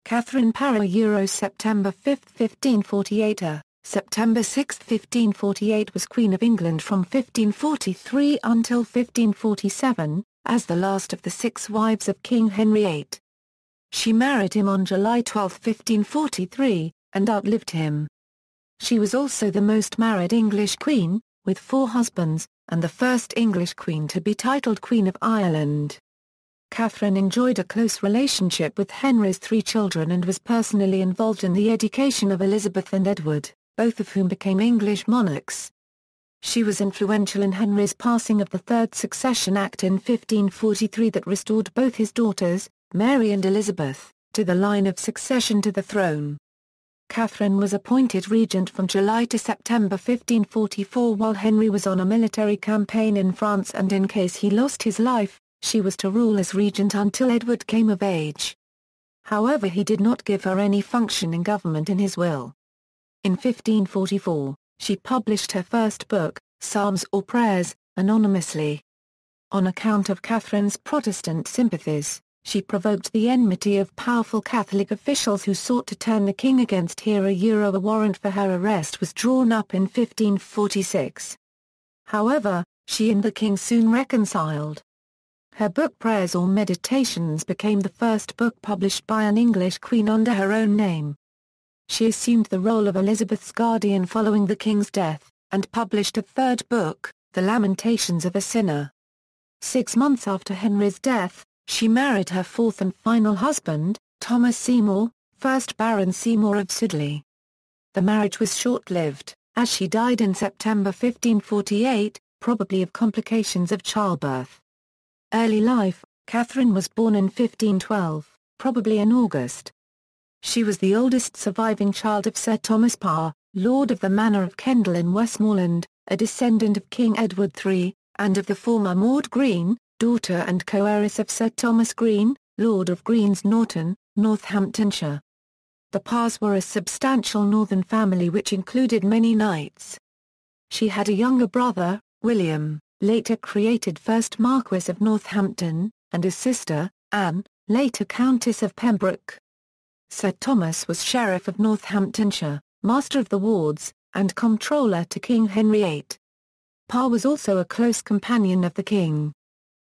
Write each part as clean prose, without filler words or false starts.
Katherine Parr September 5, 1548 September 6, 1548 was Queen of England from 1543 until 1547, as the last of the 6 wives of King Henry VIII. She married him on July 12, 1543, and outlived him. She was also the most married English queen, with 4 husbands, and the first English queen to be titled Queen of Ireland. Katherine enjoyed a close relationship with Henry's 3 children and was personally involved in the education of Elizabeth and Edward, both of whom became English monarchs. She was influential in Henry's passing of the Third Succession Act in 1543 that restored both his daughters, Mary and Elizabeth, to the line of succession to the throne. Katherine was appointed regent from July to September 1544 while Henry was on a military campaign in France, and in case he lost his life, she was to rule as regent until Edward came of age. However, he did not give her any function in government in his will. In 1544, she published her first book, Psalms or Prayers, anonymously. On account of Katherine's Protestant sympathies, she provoked the enmity of powerful Catholic officials who sought to turn the king against her. A warrant for her arrest was drawn up in 1546. However, she and the king soon reconciled. Her book Prayers or Meditations became the first book published by an English queen under her own name. She assumed the role of Elizabeth's guardian following the king's death, and published a 3rd book, The Lamentations of a Sinner. 6 months after Henry's death, she married her 4th and final husband, Thomas Seymour, 1st Baron Seymour of Sudley. The marriage was short-lived, as she died in September 1548, probably of complications of childbirth. Early life: Katherine was born in 1512, probably in August. She was the oldest surviving child of Sir Thomas Parr, Lord of the Manor of Kendal in Westmoreland, a descendant of King Edward III, and of the former Maud Green, daughter and co-heiress of Sir Thomas Green, Lord of Green's Norton, Northamptonshire. The Parrs were a substantial northern family which included many knights. She had a younger brother, William, later created 1st Marquess of Northampton, and a sister, Anne, later Countess of Pembroke. Sir Thomas was Sheriff of Northamptonshire, Master of the Wards, and Comptroller to King Henry VIII. Parr was also a close companion of the king.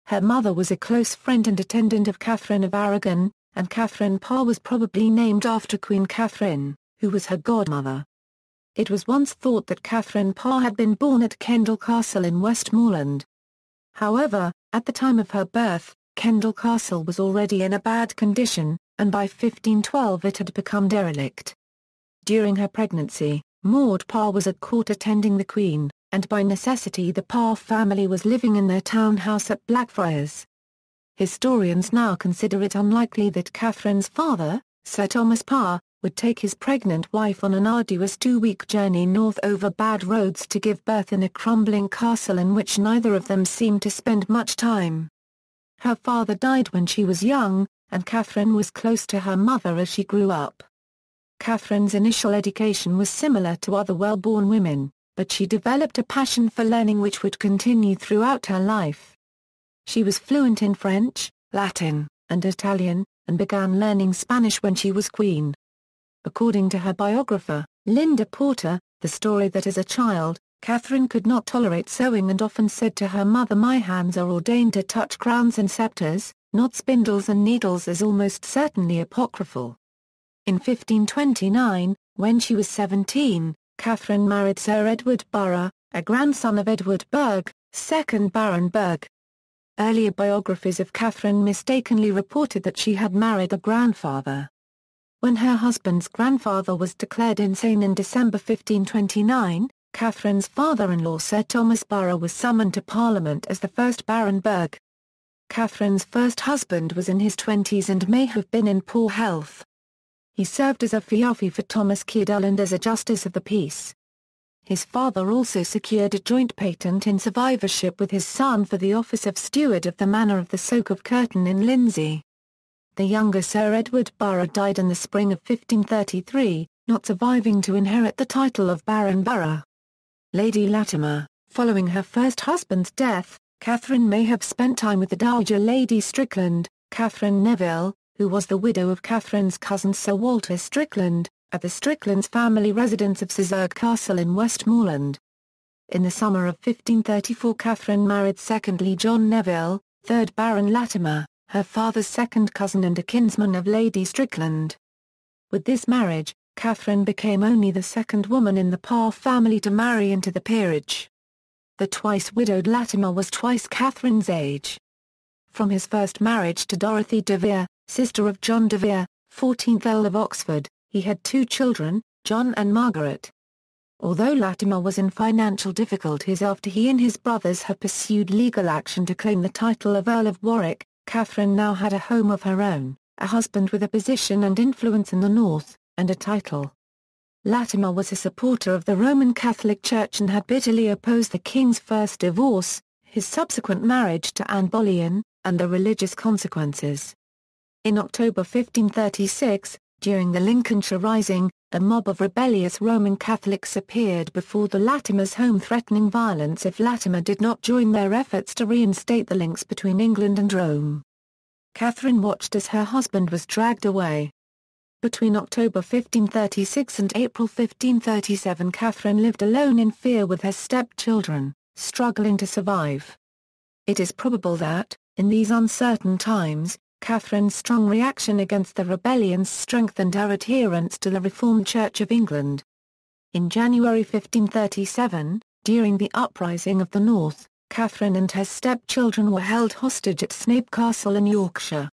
Her mother was a close friend and attendant of Catherine of Aragon, and Katherine Parr was probably named after Queen Katherine, who was her godmother. It was once thought that Katherine Parr had been born at Kendal Castle in Westmoreland. However, at the time of her birth, Kendal Castle was already in a bad condition, and by 1512 it had become derelict. During her pregnancy, Maud Parr was at court attending the Queen, and by necessity the Parr family was living in their townhouse at Blackfriars. Historians now consider it unlikely that Katherine's father, Sir Thomas Parr, would take his pregnant wife on an arduous 2-week journey north over bad roads to give birth in a crumbling castle in which neither of them seemed to spend much time. Her father died when she was young, and Katherine was close to her mother as she grew up. Katherine's initial education was similar to other well-born women, but she developed a passion for learning which would continue throughout her life. She was fluent in French, Latin, and Italian, and began learning Spanish when she was queen. According to her biographer, Linda Porter, the story that as a child, Katherine could not tolerate sewing and often said to her mother, "My hands are ordained to touch crowns and sceptres, not spindles and needles," is almost certainly apocryphal. In 1529, when she was 17, Katherine married Sir Edward Burgh, a grandson of Edward Burgh, 2nd Baron Burgh. Earlier biographies of Katherine mistakenly reported that she had married a grandfather. When her husband's grandfather was declared insane in December 1529, Katherine's father-in-law Sir Thomas Burgh was summoned to Parliament as the 1st Baron Burgh. Katherine's first husband was in his 20s and may have been in poor health. He served as a fealty for Thomas Cadell and as a Justice of the Peace. His father also secured a joint patent in survivorship with his son for the office of Steward of the Manor of the Soak of Curtain in Lindsey. The younger Sir Edward Burgh died in the spring of 1533, not surviving to inherit the title of Baron Burgh. Lady Latimer, following her first husband's death, Katherine may have spent time with the Dowager Lady Strickland, Catherine Neville, who was the widow of Katherine's cousin Sir Walter Strickland, at the Stricklands' family residence of Sizergh Castle in Westmoreland. In the summer of 1534 Katherine married secondly John Neville, 3rd Baron Latimer, her father's second cousin and a kinsman of Lady Strickland. With this marriage, Katherine became only the second woman in the Parr family to marry into the peerage. The twice-widowed Latimer was twice Katherine's age. From his first marriage to Dorothy de Vere, sister of John de Vere, 14th Earl of Oxford, he had 2 children, John and Margaret. Although Latimer was in financial difficulties after he and his brothers had pursued legal action to claim the title of Earl of Warwick, Katherine now had a home of her own, a husband with a position and influence in the north, and a title. Latimer was a supporter of the Roman Catholic Church and had bitterly opposed the king's first divorce, his subsequent marriage to Anne Boleyn, and the religious consequences. In October 1536, during the Lincolnshire Rising, a mob of rebellious Roman Catholics appeared before the Latimers' home threatening violence if Latimer did not join their efforts to reinstate the links between England and Rome. Katherine watched as her husband was dragged away. Between October 1536 and April 1537 Katherine lived alone in fear with her stepchildren, struggling to survive. It is probable that, in these uncertain times, Katherine's strong reaction against the rebellions strengthened her adherence to the Reformed Church of England. In January 1537, during the uprising of the North, Katherine and her stepchildren were held hostage at Snape Castle in Yorkshire.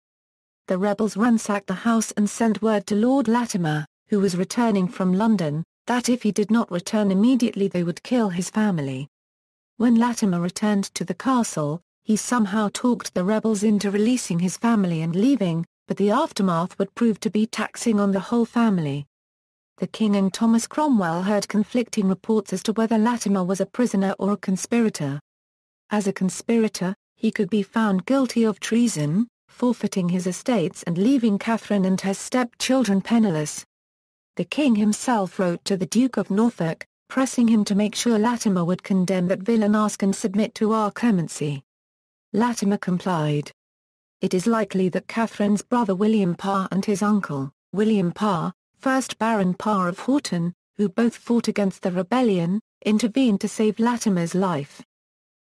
The rebels ransacked the house and sent word to Lord Latimer, who was returning from London, that if he did not return immediately they would kill his family. When Latimer returned to the castle, he somehow talked the rebels into releasing his family and leaving, but the aftermath would prove to be taxing on the whole family. The king and Thomas Cromwell heard conflicting reports as to whether Latimer was a prisoner or a conspirator. As a conspirator, he could be found guilty of treason, forfeiting his estates and leaving Katherine and her stepchildren penniless. The king himself wrote to the Duke of Norfolk, pressing him to make sure Latimer would condemn that villain and submit to our clemency. Latimer complied. It is likely that Katherine's brother William Parr and his uncle, William Parr, 1st Baron Parr of Houghton, who both fought against the rebellion, intervened to save Latimer's life.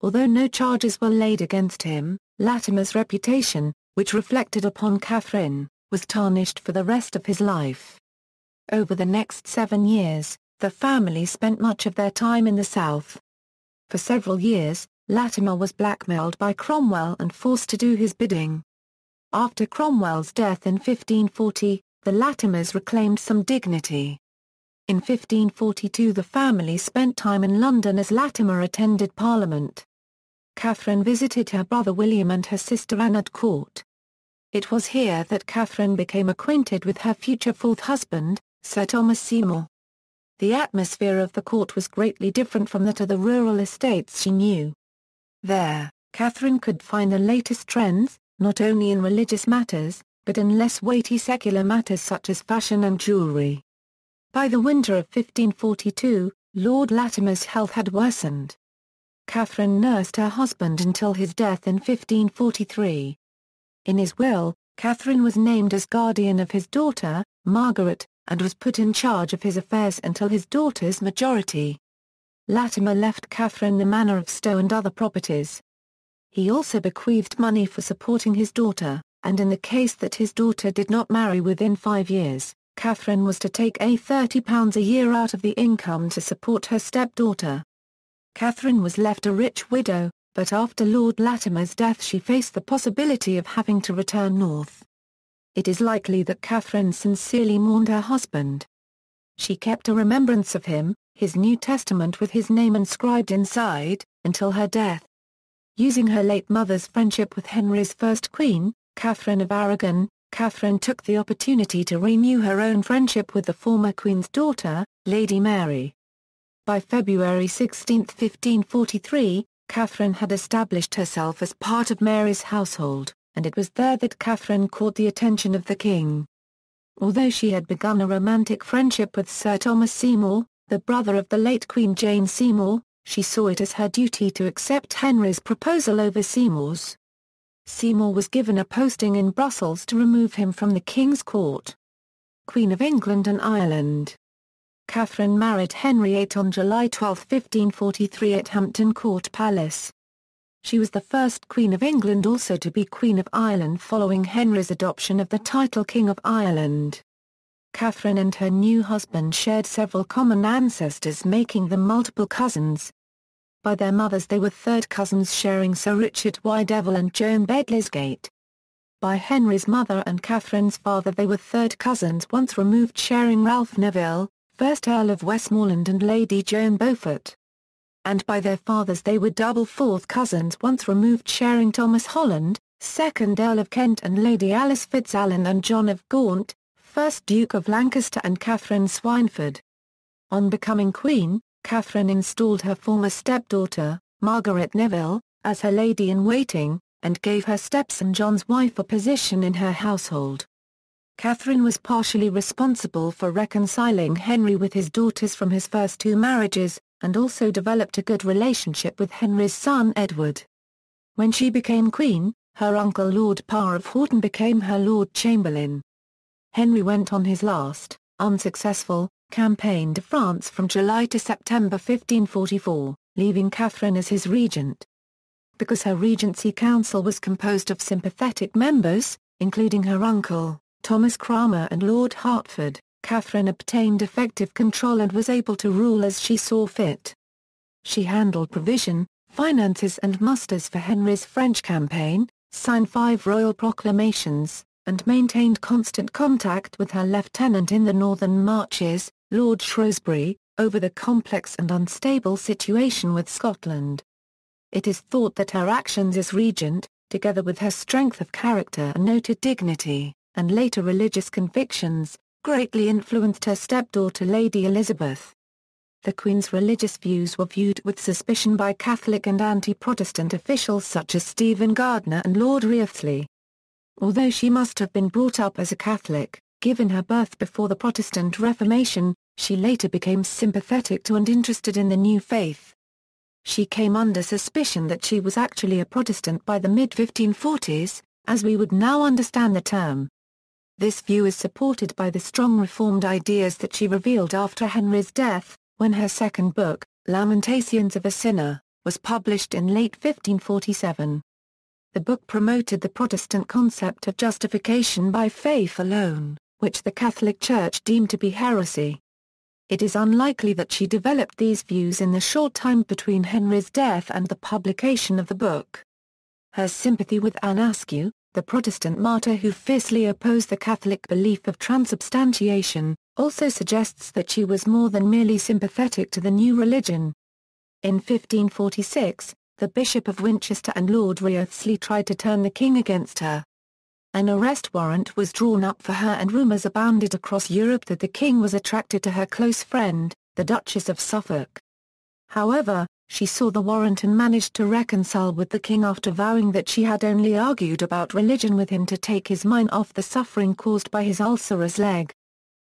Although no charges were laid against him, Latimer's reputation, which reflected upon Katherine, was tarnished for the rest of his life. Over the next 7 years, the family spent much of their time in the south. For several years, Latimer was blackmailed by Cromwell and forced to do his bidding. After Cromwell's death in 1540, the Latimers reclaimed some dignity. In 1542 the family spent time in London as Latimer attended Parliament. Katherine visited her brother William and her sister Anne at court. It was here that Katherine became acquainted with her future fourth husband, Sir Thomas Seymour. The atmosphere of the court was greatly different from that of the rural estates she knew. There, Katherine could find the latest trends, not only in religious matters, but in less weighty secular matters such as fashion and jewelry. By the winter of 1542, Lord Latimer's health had worsened. Katherine nursed her husband until his death in 1543. In his will, Katherine was named as guardian of his daughter, Margaret, and was put in charge of his affairs until his daughter's majority. Latimer left Katherine the manor of Stowe and other properties. He also bequeathed money for supporting his daughter, and in the case that his daughter did not marry within 5 years, Katherine was to take £30 a year out of the income to support her stepdaughter. Katherine was left a rich widow, but after Lord Latimer's death she faced the possibility of having to return north. It is likely that Katherine sincerely mourned her husband. She kept a remembrance of him, his New Testament with his name inscribed inside, until her death. Using her late mother's friendship with Henry's first queen, Katherine of Aragon, Katherine took the opportunity to renew her own friendship with the former queen's daughter, Lady Mary. By February 16, 1543, Katherine had established herself as part of Mary's household, and it was there that Katherine caught the attention of the king. Although she had begun a romantic friendship with Sir Thomas Seymour, the brother of the late Queen Jane Seymour, she saw it as her duty to accept Henry's proposal over Seymour's. Seymour was given a posting in Brussels to remove him from the King's court. Queen of England and Ireland. Katherine married Henry VIII on July 12, 1543 at Hampton Court Palace. She was the first Queen of England also to be Queen of Ireland following Henry's adoption of the title King of Ireland. Katherine and her new husband shared several common ancestors, making them multiple cousins. By their mothers they were third cousins, sharing Sir Richard Y. Devil and Joan Bedlisgate. By Henry's mother and Katherine's father they were third cousins once removed, sharing Ralph Neville, 1st Earl of Westmoreland and Lady Joan Beaufort. And by their fathers they were double fourth cousins once removed, sharing Thomas Holland, 2nd Earl of Kent and Lady Alice Fitzalan and John of Gaunt, 1st Duke of Lancaster and Katherine Swynford. On becoming queen, Katherine installed her former stepdaughter, Margaret Neville, as her lady-in-waiting, and gave her stepson John's wife a position in her household. Katherine was partially responsible for reconciling Henry with his daughters from his first two marriages, and also developed a good relationship with Henry's son Edward. When she became queen, her uncle Lord Parr of Houghton became her Lord Chamberlain. Henry went on his last, unsuccessful, campaign to France from July to September 1544, leaving Katherine as his regent. Because her regency council was composed of sympathetic members, including her uncle, Thomas Cranmer and Lord Hertford, Katherine obtained effective control and was able to rule as she saw fit. She handled provision, finances and musters for Henry's French campaign, signed 5 royal proclamations, and maintained constant contact with her lieutenant in the northern marches, Lord Shrewsbury, over the complex and unstable situation with Scotland. It is thought that her actions as regent, together with her strength of character and noted dignity, and later religious convictions, greatly influenced her stepdaughter Lady Elizabeth. The Queen's religious views were viewed with suspicion by Catholic and anti-Protestant officials such as Stephen Gardiner and Lord Wriothesley. Although she must have been brought up as a Catholic, given her birth before the Protestant Reformation, she later became sympathetic to and interested in the new faith. She came under suspicion that she was actually a Protestant by the mid-1540s, as we would now understand the term. This view is supported by the strong Reformed ideas that she revealed after Henry's death, when her second book, Lamentations of a Sinner, was published in late 1547. The book promoted the Protestant concept of justification by faith alone, which the Catholic Church deemed to be heresy. It is unlikely that she developed these views in the short time between Henry's death and the publication of the book. Her sympathy with Anne Askew, the Protestant martyr who fiercely opposed the Catholic belief of transubstantiation, also suggests that she was more than merely sympathetic to the new religion. In 1546, the Bishop of Winchester and Lord Wriothesley tried to turn the king against her. An arrest warrant was drawn up for her and rumours abounded across Europe that the king was attracted to her close friend, the Duchess of Suffolk. However, she saw the warrant and managed to reconcile with the king after vowing that she had only argued about religion with him to take his mind off the suffering caused by his ulcerous leg.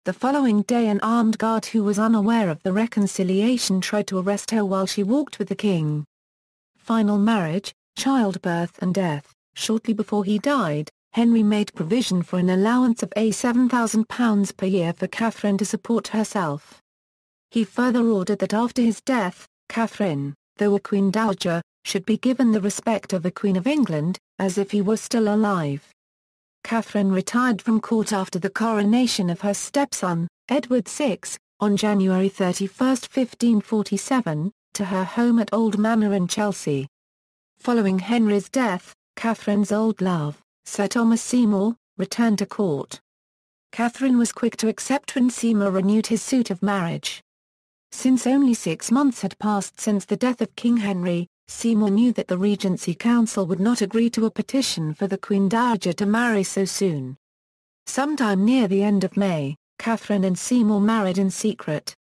The following day an armed guard who was unaware of the reconciliation tried to arrest her while she walked with the king. Final marriage, childbirth and death. Shortly before he died, Henry made provision for an allowance of £7,000 per year for Katherine to support herself. He further ordered that after his death, Katherine, though a Queen Dowager, should be given the respect of a Queen of England, as if he were still alive. Katherine retired from court after the coronation of her stepson, Edward VI, on January 31, 1547, to her home at Old Manor in Chelsea. Following Henry's death, Katherine's old love, Sir Thomas Seymour, returned to court. Katherine was quick to accept when Seymour renewed his suit of marriage. Since only 6 months had passed since the death of King Henry, Seymour knew that the Regency Council would not agree to a petition for the Queen Dowager to marry so soon. Sometime near the end of May, Katherine and Seymour married in secret.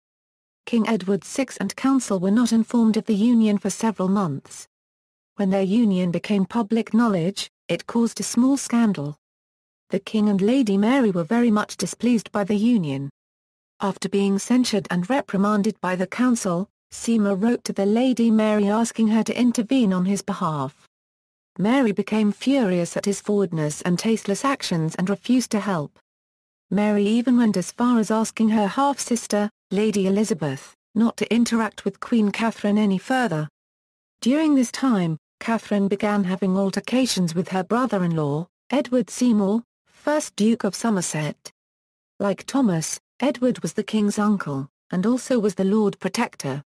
King Edward VI and Council were not informed of the union for several months. When their union became public knowledge, it caused a small scandal. The King and Lady Mary were very much displeased by the union. After being censured and reprimanded by the council, Seymour wrote to the Lady Mary asking her to intervene on his behalf. Mary became furious at his forwardness and tasteless actions and refused to help. Mary even went as far as asking her half-sister, Lady Elizabeth, not to interact with Queen Katherine any further. During this time, Katherine began having altercations with her brother-in-law, Edward Seymour, 1st Duke of Somerset. Like Thomas, Edward was the king's uncle, and also was the Lord Protector.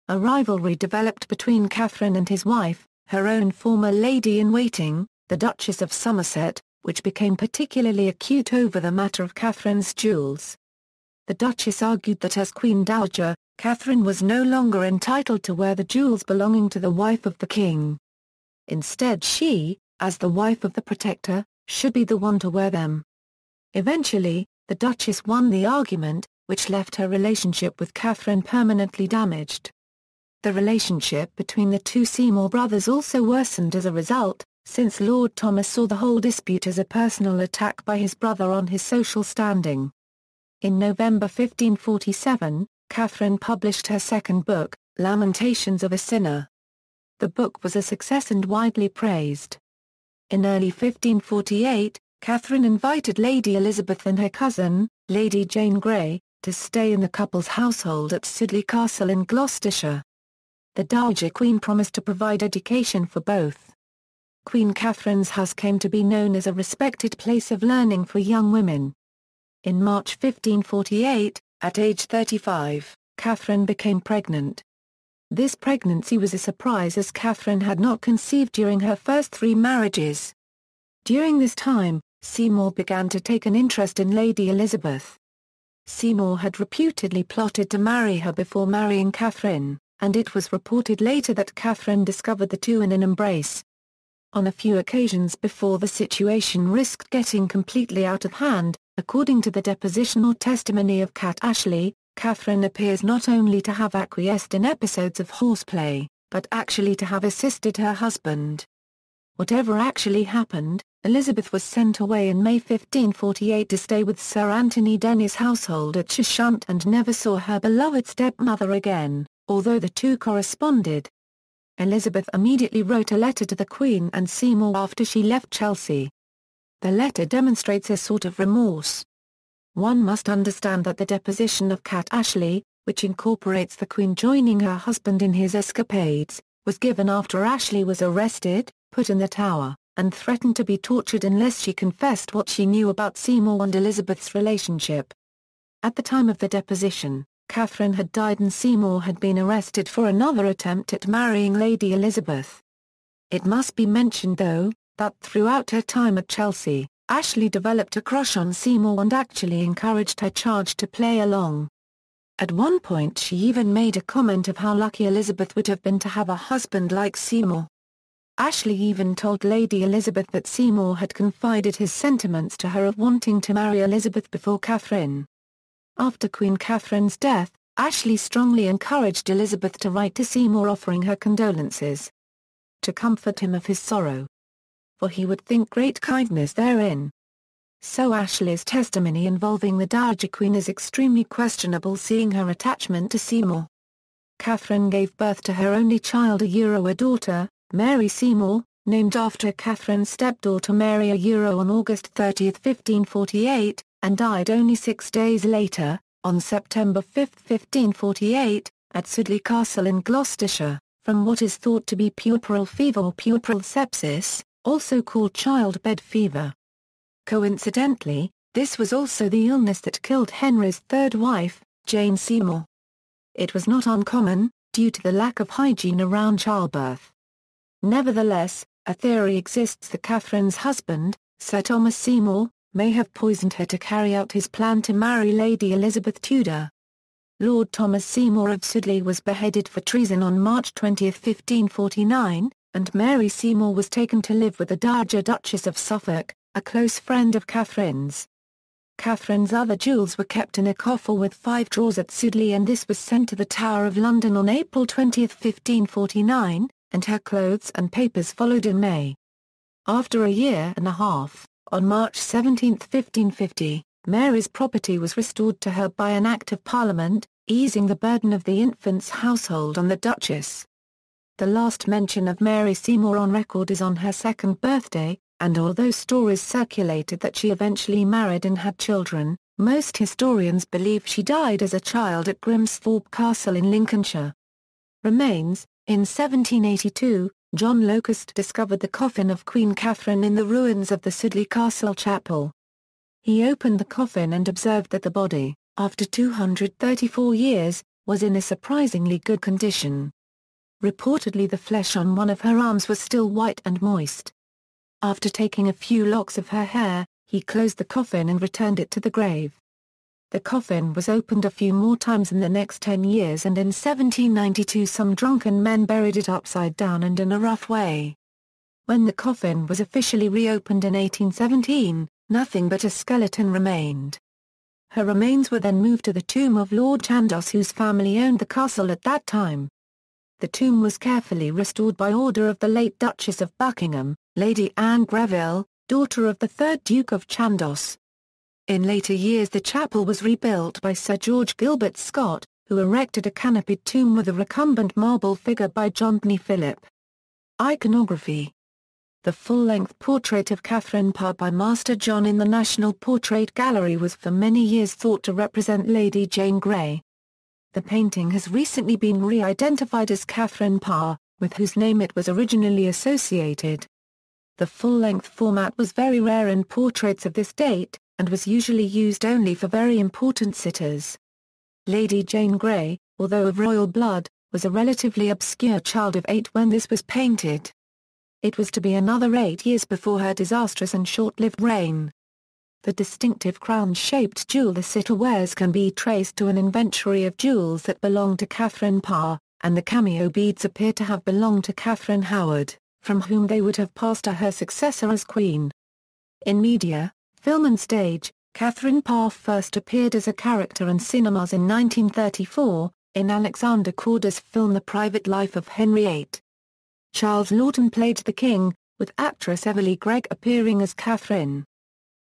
A rivalry developed between Katherine and his wife, her own former lady-in-waiting, the Duchess of Somerset, which became particularly acute over the matter of Katherine's jewels. The Duchess argued that as Queen Dowager, Katherine was no longer entitled to wear the jewels belonging to the wife of the king. Instead she, as the wife of the Protector, should be the one to wear them. Eventually, the Duchess won the argument, which left her relationship with Katherine permanently damaged. The relationship between the two Seymour brothers also worsened as a result, since Lord Thomas saw the whole dispute as a personal attack by his brother on his social standing. In November 1547, Katherine published her second book, Lamentations of a Sinner. The book was a success and widely praised. In early 1548, Katherine invited Lady Elizabeth and her cousin, Lady Jane Grey, to stay in the couple's household at Sudeley Castle in Gloucestershire. The Dowager Queen promised to provide education for both. Queen Katherine's house came to be known as a respected place of learning for young women. In March 1548, at age 35, Katherine became pregnant. This pregnancy was a surprise as Katherine had not conceived during her first 3 marriages. During this time, Seymour began to take an interest in Lady Elizabeth. Seymour had reputedly plotted to marry her before marrying Katherine, and it was reported later that Katherine discovered the two in an embrace. On a few occasions before the situation risked getting completely out of hand, according to the depositional testimony of Kat Ashley, Katherine appears not only to have acquiesced in episodes of horseplay, but actually to have assisted her husband. Whatever actually happened, Elizabeth was sent away in May 1548 to stay with Sir Anthony Denny's household at Cheshunt and never saw her beloved stepmother again, although the two corresponded. Elizabeth immediately wrote a letter to the Queen and Seymour after she left Chelsea. The letter demonstrates a sort of remorse. One must understand that the deposition of Kat Ashley, which incorporates the Queen joining her husband in his escapades, was given after Ashley was arrested, put in the Tower, and threatened to be tortured unless she confessed what she knew about Seymour and Elizabeth's relationship. At the time of the deposition, Katherine had died and Seymour had been arrested for another attempt at marrying Lady Elizabeth. It must be mentioned though, that throughout her time at Chelsea, Ashley developed a crush on Seymour and actually encouraged her charge to play along. At one point she even made a comment of how lucky Elizabeth would have been to have a husband like Seymour. Ashley even told Lady Elizabeth that Seymour had confided his sentiments to her of wanting to marry Elizabeth before Katherine. After Queen Katherine's death, Ashley strongly encouraged Elizabeth to write to Seymour offering her condolences, to comfort him of his sorrow, for he would think great kindness therein. So Ashley's testimony involving the Dowager Queen is extremely questionable, seeing her attachment to Seymour. Katherine gave birth to her only child, a daughter, Mary Seymour, named after Katherine's stepdaughter Mary on August 30, 1548, and died only 6 days later, on September 5, 1548, at Sudeley Castle in Gloucestershire, from what is thought to be puerperal fever or puerperal sepsis, also called childbed fever. Coincidentally, this was also the illness that killed Henry's third wife, Jane Seymour. It was not uncommon, due to the lack of hygiene around childbirth. Nevertheless, a theory exists that Katherine's husband, Sir Thomas Seymour, may have poisoned her to carry out his plan to marry Lady Elizabeth Tudor. Lord Thomas Seymour of Sudeley was beheaded for treason on March 20, 1549, and Mary Seymour was taken to live with the Dowager Duchess of Suffolk, a close friend of Katherine's. Katherine's other jewels were kept in a coffer with 5 drawers at Sudeley, and this was sent to the Tower of London on April 20, 1549, and her clothes and papers followed in May. After a year and a half, on March 17, 1550, Mary's property was restored to her by an Act of Parliament, easing the burden of the infant's household on the Duchess. The last mention of Mary Seymour on record is on her second birthday, and although stories circulated that she eventually married and had children, most historians believe she died as a child at Grimsthorpe Castle in Lincolnshire. Remains: in 1782, John Locust discovered the coffin of Queen Katherine in the ruins of the Sudley Castle Chapel. He opened the coffin and observed that the body, after 234 years, was in a surprisingly good condition. Reportedly the flesh on one of her arms was still white and moist. After taking a few locks of her hair, he closed the coffin and returned it to the grave. The coffin was opened a few more times in the next 10 years, and in 1792 some drunken men buried it upside down and in a rough way. When the coffin was officially reopened in 1817, nothing but a skeleton remained. Her remains were then moved to the tomb of Lord Chandos, whose family owned the castle at that time. The tomb was carefully restored by order of the late Duchess of Buckingham, Lady Anne Greville, daughter of the 3rd Duke of Chandos. In later years the chapel was rebuilt by Sir George Gilbert Scott, who erected a canopied tomb with a recumbent marble figure by John Philip. Iconography. The full-length portrait of Katherine Parr by Master John in the National Portrait Gallery was for many years thought to represent Lady Jane Grey. The painting has recently been re-identified as Katherine Parr, with whose name it was originally associated. The full-length format was very rare in portraits of this date, and was usually used only for very important sitters. Lady Jane Grey, although of royal blood, was a relatively obscure child of 8 when this was painted. It was to be another 8 years before her disastrous and short-lived reign. The distinctive crown-shaped jewel the sitter wears can be traced to an inventory of jewels that belonged to Katherine Parr, and the cameo beads appear to have belonged to Catherine Howard, from whom they would have passed to her successor as queen. In media, film and stage, Katherine Parr first appeared as a character in cinemas in 1934, in Alexander Korda's film The Private Life of Henry VIII. Charles Laughton played the king, with actress Everly Gregg appearing as Katherine.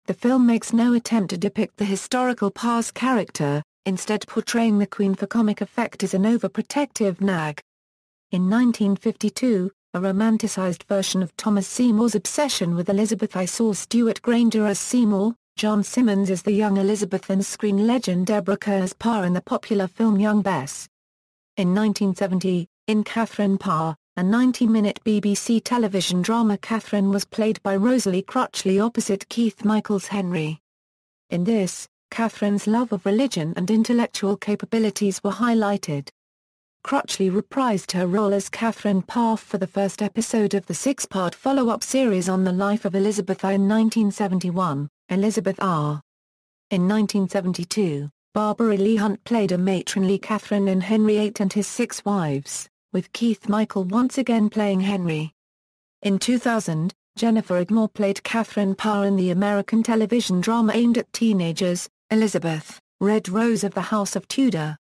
The film makes no attempt to depict the historical Parr's character, instead portraying the queen for comic effect as an overprotective nag. In 1952, a romanticized version of Thomas Seymour's obsession with Elizabeth I saw Stuart Granger as Seymour, John Simmons as the young Elizabeth, and screen legend Deborah Kerr as Parr in the popular film Young Bess. In 1970, in Katherine Parr, a 90-minute BBC television drama, Katherine was played by Rosalie Crutchley opposite Keith Michael's Henry. In this, Katherine's love of religion and intellectual capabilities were highlighted. Crutchley reprised her role as Katherine Parr for the first episode of the 6-part follow-up series on the life of Elizabeth I in 1971, Elizabeth R. In 1972, Barbara Lee Hunt played a matronly Katherine in Henry VIII and His Six Wives, with Keith Michael once again playing Henry. In 2000, Jennifer Igmore played Katherine Parr in the American television drama aimed at teenagers, Elizabeth, Red Rose of the House of Tudor.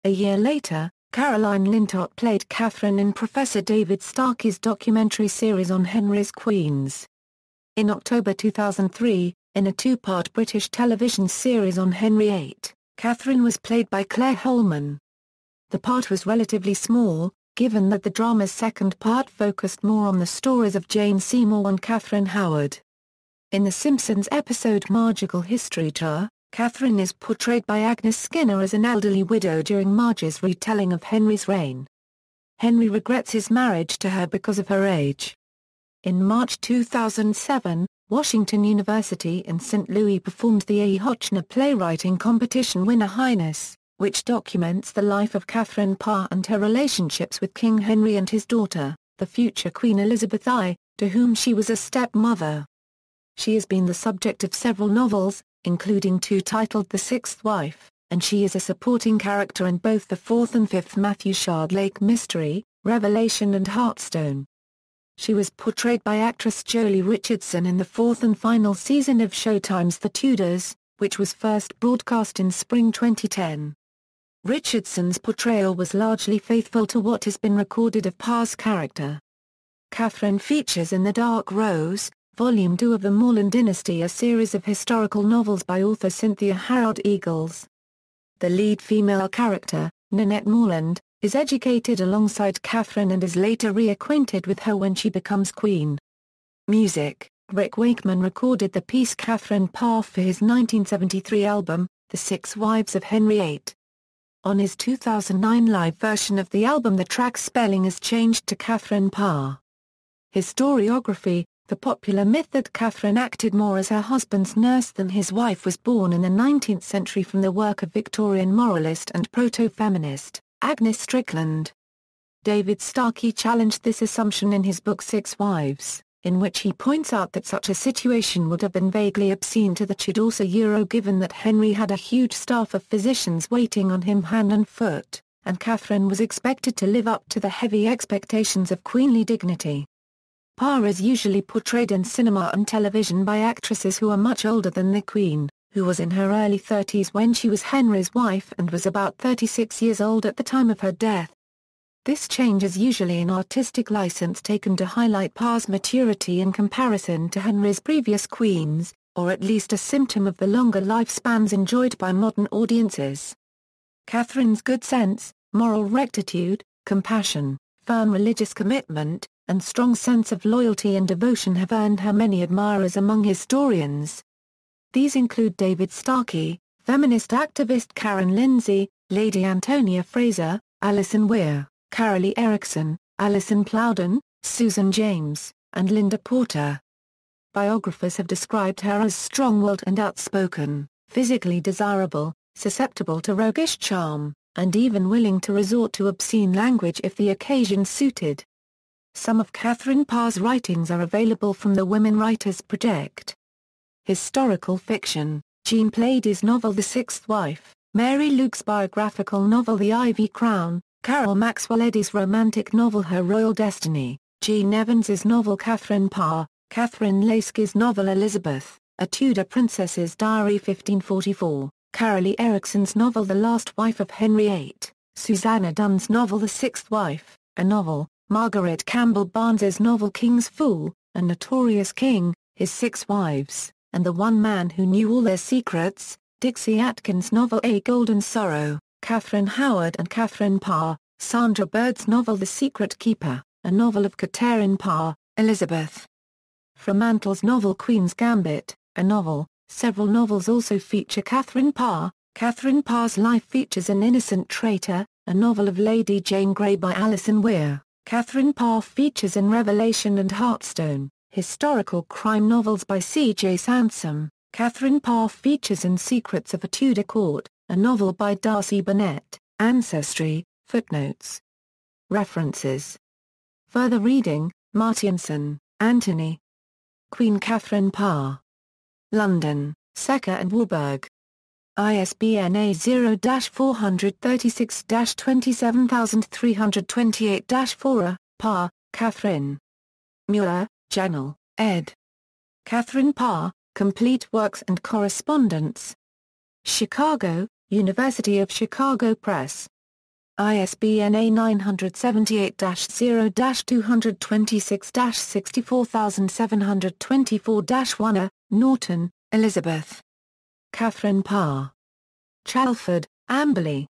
A year later, Caroline Lintott played Katherine in Professor David Starkey's documentary series on Henry's Queens. In October 2003, in a 2-part British television series on Henry VIII, Katherine was played by Claire Holman. The part was relatively small, given that the drama's second part focused more on the stories of Jane Seymour and Catherine Howard. In The Simpsons episode Margeable History Tour, Katherine is portrayed by Agnes Skinner as an elderly widow during Marge's retelling of Henry's reign. Henry regrets his marriage to her because of her age. In March 2007, Washington University in St. Louis performed the A. Hochner playwriting competition Winner Highness, which documents the life of Katherine Parr and her relationships with King Henry and his daughter, the future Queen Elizabeth I, to whom she was a stepmother. She has been the subject of several novels, including 2 titled The Sixth Wife, and she is a supporting character in both the 4th and 5th Matthew Shardlake Mystery, Revelation and Heartstone. She was portrayed by actress Jolie Richardson in the 4th and final season of Showtime's The Tudors, which was first broadcast in spring 2010. Richardson's portrayal was largely faithful to what has been recorded of Parr's character. Katherine features in The Dark Rose, Volume 2 of the Morland Dynasty, a series of historical novels by author Cynthia Harrod Eagles. The lead female character, Nanette Morland, is educated alongside Katherine and is later reacquainted with her when she becomes queen. Music: Rick Wakeman recorded the piece Katherine Parr for his 1973 album, The Six Wives of Henry VIII. On his 2009 live version of the album the track's spelling is changed to Katherine Parr. Historiography: the popular myth that Katherine acted more as her husband's nurse than his wife was born in the 19th century from the work of Victorian moralist and proto-feminist, Agnes Strickland. David Starkey challenged this assumption in his book Six Wives, in which he points out that such a situation would have been vaguely obscene to the Tudors given that Henry had a huge staff of physicians waiting on him hand and foot, and Katherine was expected to live up to the heavy expectations of queenly dignity. Parr is usually portrayed in cinema and television by actresses who are much older than the Queen, who was in her early 30s when she was Henry's wife and was about 36 years old at the time of her death. This change is usually an artistic license taken to highlight Parr's maturity in comparison to Henry's previous queens, or at least a symptom of the longer lifespans enjoyed by modern audiences. Katherine's good sense, moral rectitude, compassion, firm religious commitment, and strong sense of loyalty and devotion have earned her many admirers among historians. These include David Starkey, feminist activist Karen Lindsay, Lady Antonia Fraser, Alison Weir, Carolee Erickson, Alison Plowden, Susan James, and Linda Porter. Biographers have described her as strong-willed and outspoken, physically desirable, susceptible to roguish charm, and even willing to resort to obscene language if the occasion suited. Some of Katherine Parr's writings are available from the Women Writers Project. Historical fiction: Jean Plady's novel The Sixth Wife, Mary Luke's biographical novel The Ivy Crown, Carol Maxwell Eddy's romantic novel Her Royal Destiny, Jean Evans's novel Katherine Parr, Catherine Laskey's novel Elizabeth, A Tudor Princess's Diary 1544, Carolee Erickson's novel The Last Wife of Henry VIII, Susanna Dunn's novel The Sixth Wife, a novel, Margaret Campbell Barnes's novel King's Fool, A Notorious King, His Six Wives, and The One Man Who Knew All Their Secrets, Dixie Atkins' novel A Golden Sorrow, Catherine Howard and Katherine Parr, Sandra Bird's novel The Secret Keeper, a novel of Kateryn Parr, Elizabeth Fremantle's novel Queen's Gambit, a novel. Several novels also feature Katherine Parr. Katherine Parr's life features An Innocent Traitor, a novel of Lady Jane Grey by Alison Weir. Katherine Parr features in Revelation and Heartstone, historical crime novels by C.J. Sansom. Katherine Parr features in Secrets of a Tudor Court, a novel by Darcy Burnett. Ancestry, footnotes. References. Further reading: Martianson, Anthony. Queen Katherine Parr. London, Secker and Warburg. ISBN A0-436-27328-4. Parr, Katherine. Muir, Janel, ed. Katherine Parr, Complete Works and Correspondence. Chicago, University of Chicago Press. ISBN A978-0-226-64724-1. Norton, Elizabeth. Katherine Parr. Chalford, Amberley.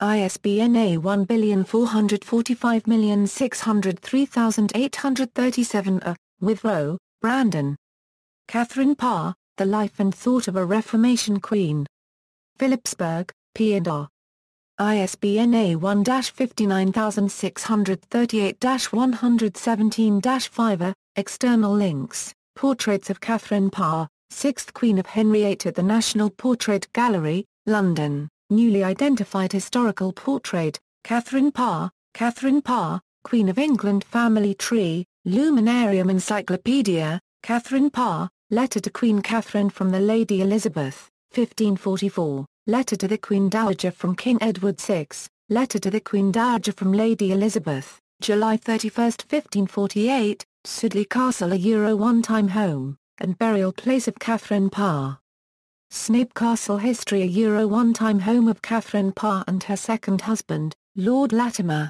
ISBN A11445603837. Withrow, Brandon. Katherine Parr, The Life and Thought of a Reformation Queen. Phillipsburg, P&R. ISBN A1-59638-117-5. External links. Portraits of Katherine Parr, 6th Queen of Henry VIII at the National Portrait Gallery, London. Newly identified historical portrait, Katherine Parr, Queen of England Family Tree, Luminarium Encyclopedia, Katherine Parr, Letter to Queen Catherine from the Lady Elizabeth, 1544, Letter to the Queen Dowager from King Edward VI, Letter to the Queen Dowager from Lady Elizabeth, July 31, 1548, Sudley Castle a one-time home, and burial place of Katherine Parr. Snape Castle History a one-time home of Katherine Parr and her second husband, Lord Latimer.